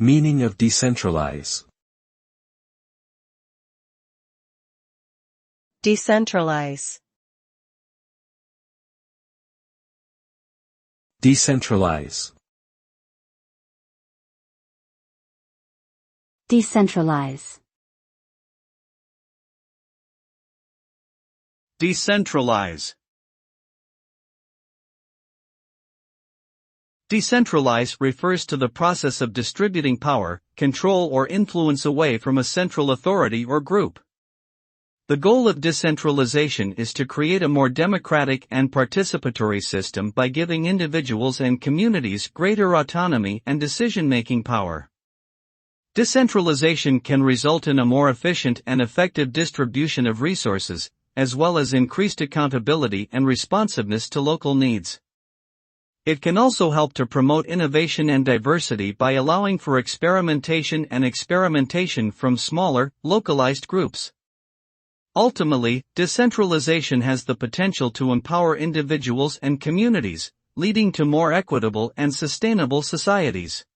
Meaning of decentralize. Decentralize. Decentralize. Decentralize. Decentralize. Decentralize refers to the process of distributing power, control or influence away from a central authority or group. The goal of decentralization is to create a more democratic and participatory system by giving individuals and communities greater autonomy and decision-making power. Decentralization can result in a more efficient and effective distribution of resources, as well as increased accountability and responsiveness to local needs. It can also help to promote innovation and diversity by allowing for experimentation from smaller, localized groups. Ultimately, decentralization has the potential to empower individuals and communities, leading to more equitable and sustainable societies.